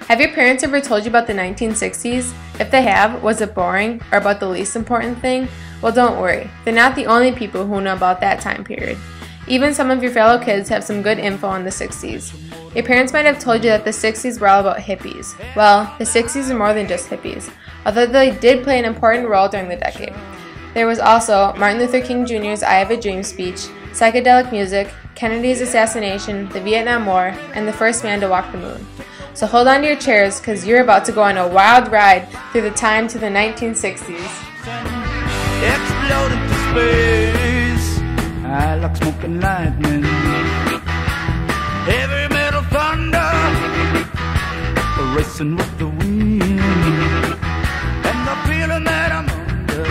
Have your parents ever told you about the 1960s? If they have, was it boring or about the least important thing? Well, don't worry. They're not the only people who know about that time period. Even some of your fellow kids have some good info on the 60s. Your parents might have told you that the 60s were all about hippies. Well, the 60s are more than just hippies, although they did play an important role during the decade. There was also Martin Luther King Jr.'s I Have a Dream speech, psychedelic music, Kennedy's assassination, the Vietnam War, and the first man to walk the moon. So hold on to your chairs because you're about to go on a wild ride through the time to the 1960s. Exploded to space, I like smoke and lightning. Heavy metal thunder, racing with the wind, and the feeling that I'm under.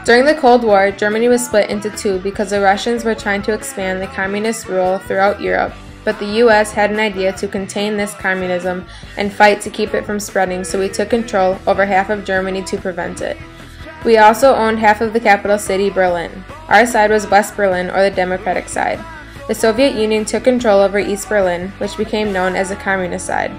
During the Cold War, Germany was split into two because the Russians were trying to expand the communist rule throughout Europe. But the U.S. had an idea to contain this communism and fight to keep it from spreading, so we took control over half of Germany to prevent it. We also owned half of the capital city, Berlin. Our side was West Berlin, or the Democratic side. The Soviet Union took control over East Berlin, which became known as the communist side.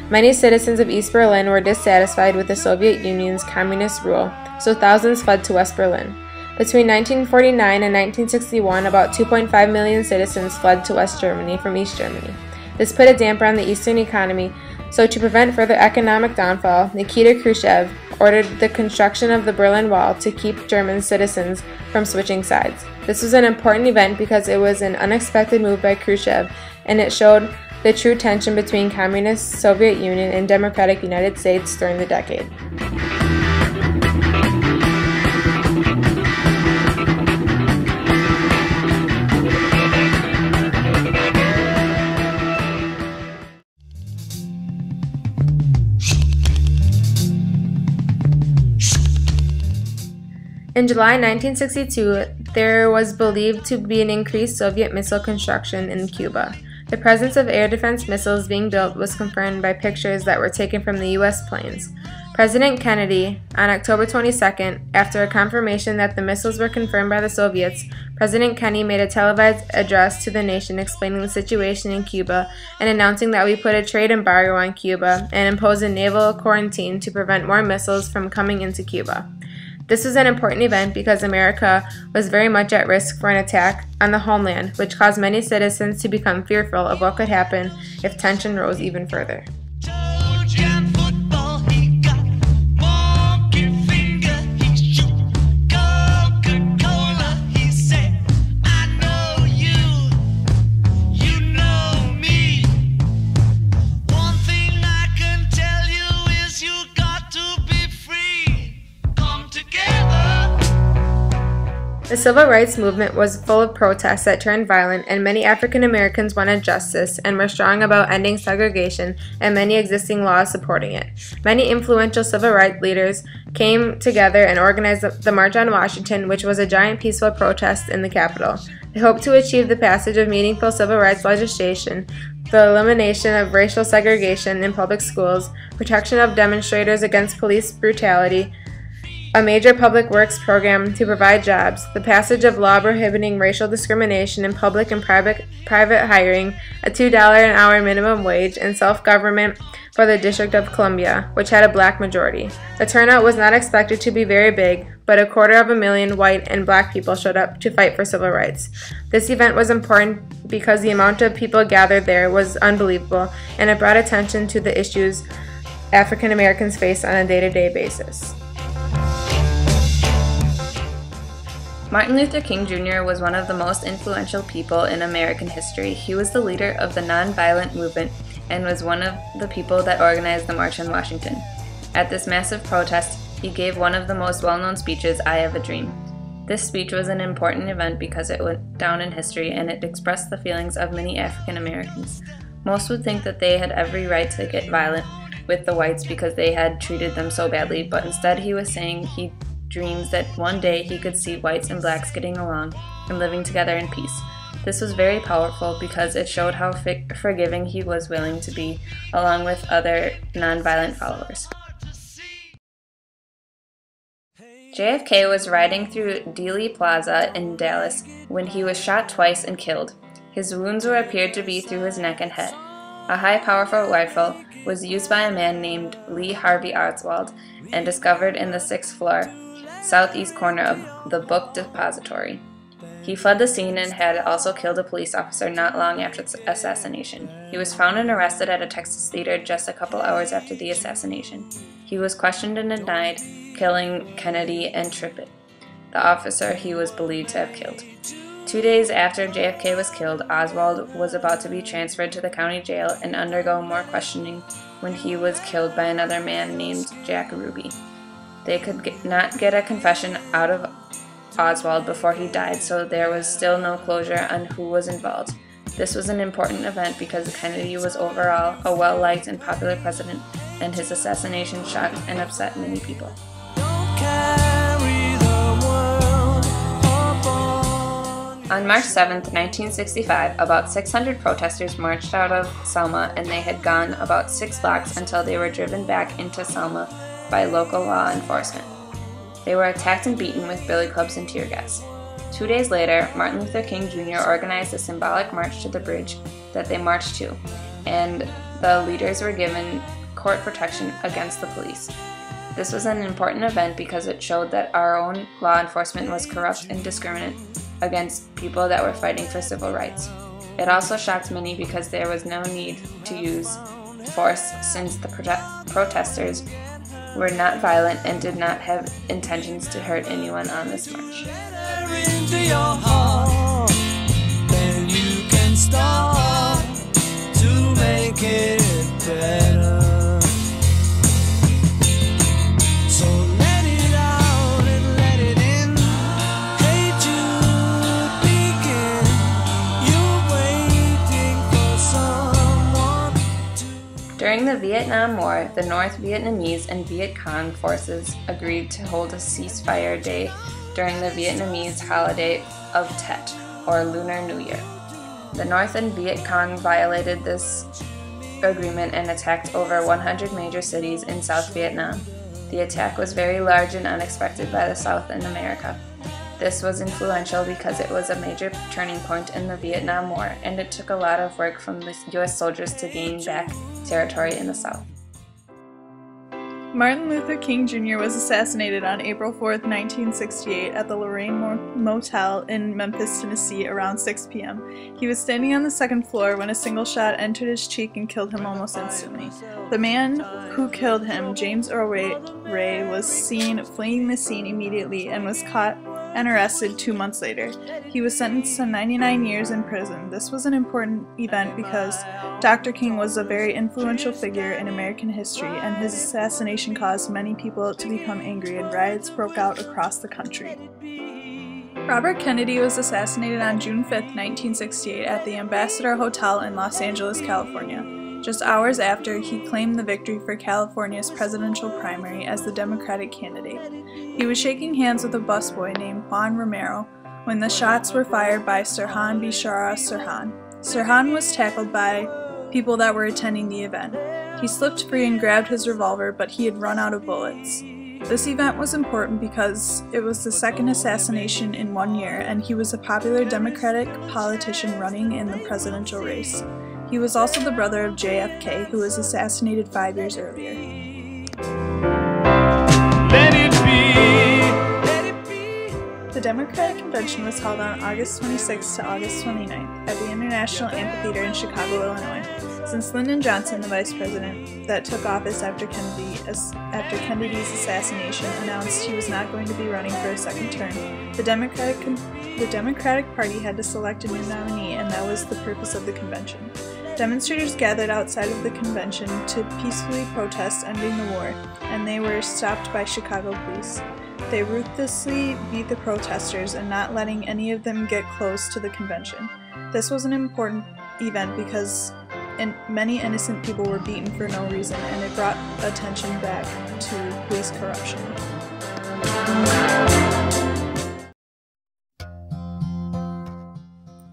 Many citizens of East Berlin were dissatisfied with the Soviet Union's communist rule, so thousands fled to West Berlin. Between 1949 and 1961, about 2.5 million citizens fled to West Germany from East Germany. This put a damper on the Eastern economy, so to prevent further economic downfall, Nikita Khrushchev ordered the construction of the Berlin Wall to keep German citizens from switching sides. This was an important event because it was an unexpected move by Khrushchev, and it showed the true tension between Communist Soviet Union and Democratic United States during the decade. In July 1962, there was believed to be an increased Soviet missile construction in Cuba. The presence of air defense missiles being built was confirmed by pictures that were taken from the U.S. planes. President Kennedy, on October 22nd, after a confirmation that the missiles were confirmed by the Soviets, President Kennedy made a televised address to the nation explaining the situation in Cuba and announcing that we put a trade embargo on Cuba and imposed a naval quarantine to prevent more missiles from coming into Cuba. This was an important event because America was very much at risk for an attack on the homeland, which caused many citizens to become fearful of what could happen if tension rose even further. The civil rights movement was full of protests that turned violent, and many African Americans wanted justice and were strong about ending segregation and many existing laws supporting it. Many influential civil rights leaders came together and organized the March on Washington, which was a giant peaceful protest in the Capitol. They hoped to achieve the passage of meaningful civil rights legislation, the elimination of racial segregation in public schools, protection of demonstrators against police brutality, a major public works program to provide jobs, the passage of law prohibiting racial discrimination in public and private hiring, a $2 an hour minimum wage, and self-government for the District of Columbia, which had a black majority. The turnout was not expected to be very big, but 250,000 white and black people showed up to fight for civil rights. This event was important because the amount of people gathered there was unbelievable, and it brought attention to the issues African Americans face on a day-to-day basis. Martin Luther King Jr. was one of the most influential people in American history. He was the leader of the nonviolent movement and was one of the people that organized the March on Washington. At this massive protest, he gave one of the most well-known speeches, I Have a Dream. This speech was an important event because it went down in history and it expressed the feelings of many African Americans. Most would think that they had every right to get violent with the whites because they had treated them so badly, but instead he was saying he dreams that one day he could see whites and blacks getting along and living together in peace. This was very powerful because it showed how forgiving he was willing to be, along with other nonviolent followers. JFK was riding through Dealey Plaza in Dallas when he was shot twice and killed. His wounds appeared to be through his neck and head. A high, powerful rifle was used by a man named Lee Harvey Oswald and discovered in the 6th floor, southeast corner of the book depository. He fled the scene and had also killed a police officer not long after the assassination. He was found and arrested at a Texas theater just a couple hours after the assassination. He was questioned and denied killing Kennedy and Tippit, the officer he was believed to have killed. 2 days after JFK was killed, Oswald was about to be transferred to the county jail and undergo more questioning when he was killed by another man named Jack Ruby. They could not get a confession out of Oswald before he died, so there was still no closure on who was involved. This was an important event because Kennedy was overall a well-liked and popular president, and his assassination shocked and upset many people. On March 7, 1965, about 600 protesters marched out of Selma, and they had gone about 6 blocks until they were driven back into Selma by local law enforcement. They were attacked and beaten with billy clubs and tear gas. 2 days later, Martin Luther King Jr. organized a symbolic march to the bridge that they marched to, and the leaders were given court protection against the police. This was an important event because it showed that our own law enforcement was corrupt and discriminate against people that were fighting for civil rights. It also shocked many because there was no need to use force since the protesters were not violent and did not have intentions to hurt anyone on this march. During the Vietnam War, the North Vietnamese and Viet Cong forces agreed to hold a ceasefire day during the Vietnamese holiday of Tet, or Lunar New Year. The North and Viet Cong violated this agreement and attacked over 100 major cities in South Vietnam. The attack was very large and unexpected by the South in America. This was influential because it was a major turning point in the Vietnam War, and it took a lot of work from the U.S. soldiers to gain back territory in the South. Martin Luther King Jr. was assassinated on April 4, 1968 at the Lorraine Motel in Memphis, Tennessee around 6 p.m. He was standing on the 2nd floor when a single shot entered his cheek and killed him almost instantly. The man who killed him, James Earl Ray, was seen fleeing the scene immediately and was caught and arrested 2 months later. He was sentenced to 99 years in prison. This was an important event because Dr. King was a very influential figure in American history, and his assassination caused many people to become angry, and riots broke out across the country. Robert Kennedy was assassinated on June 5, 1968 at the Ambassador Hotel in Los Angeles, California. Just hours after, he claimed the victory for California's presidential primary as the Democratic candidate. He was shaking hands with a busboy named Juan Romero when the shots were fired by Sirhan Bishara Sirhan. Sirhan was tackled by people that were attending the event. He slipped free and grabbed his revolver, but he had run out of bullets. This event was important because it was the second assassination in 1 year, and he was a popular Democratic politician running in the presidential race. He was also the brother of JFK, who was assassinated 5 years earlier. Let it be, let it be. The Democratic Convention was held on August 26 to August 29 at the International Amphitheater in Chicago, Illinois. Since Lyndon Johnson, the vice president that took office after Kennedy's assassination, announced he was not going to be running for a second term, the Democratic Party had to select a new nominee, and that was the purpose of the convention. Demonstrators gathered outside of the convention to peacefully protest ending the war, and they were stopped by Chicago police. They ruthlessly beat the protesters and not letting any of them get close to the convention. This was an important event because many innocent people were beaten for no reason, and it brought attention back to police corruption.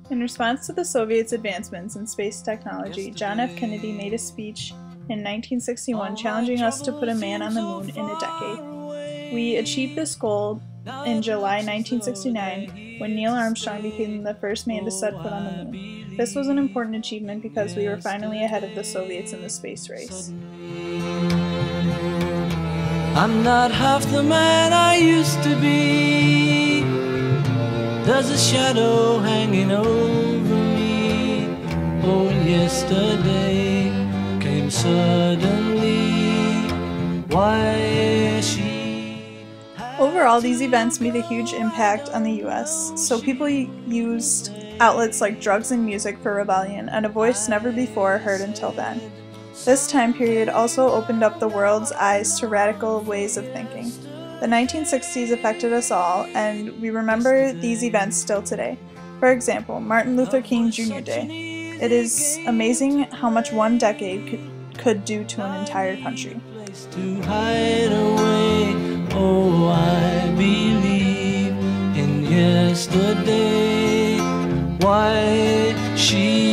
In response to the Soviets' advancements in space technology, John F. Kennedy made a speech in 1961 challenging us to put a man on the moon in a decade. We achieved this goal in July 1969 when Neil Armstrong became the first man to set foot on the moon. This was an important achievement because we were finally ahead of the Soviets in the space race. I'm not half the man I used to be. There's a shadow hanging over me. Oh, yesterday came suddenly. Why she... Overall, these events made a huge impact on the US, so people used outlets like drugs and music for rebellion, and a voice never before heard until then. This time period also opened up the world's eyes to radical ways of thinking. The 1960s affected us all, and we remember these events still today. For example, Martin Luther King Jr. Day. It is amazing how much one decade could do to an entire country. To hide away. Oh, I believe in yesterday. Why she